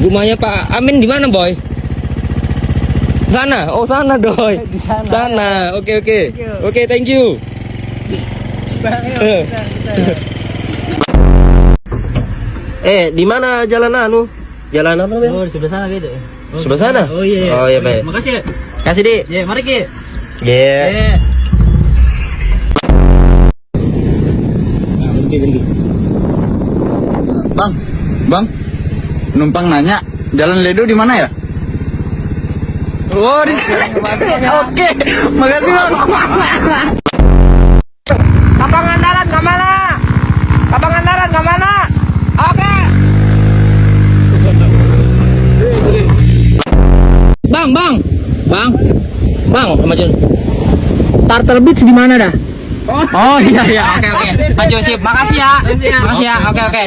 Rumahnya Pak Amin di mana, Boy? Sana. Oh, sana, Doi. Di sana. Sana. Oke, oke. Thank you. Oke, thank you. Bang, ayo, Eh. Di mana jalan anu? Jalan apa namanya? Oh, di sebelah sana beda. Sebelah sana? Oh iya. Oh, iya, baik. Makasih ya. Kasih, Dik. Ya, mari Ki. Yeah. Nah, berhenti. Bang, numpang nanya, Jalan Ledo di mana ya? Oh, di sini. Oke, makasih Bang. Kapangandaran ke mana? Kapangandaran ke mana? Oke. Bang, sama Jun. Turtle Beach di mana dah? Oh iya, oke. Maju sip. Makasih ya. Makasih ya. Oke.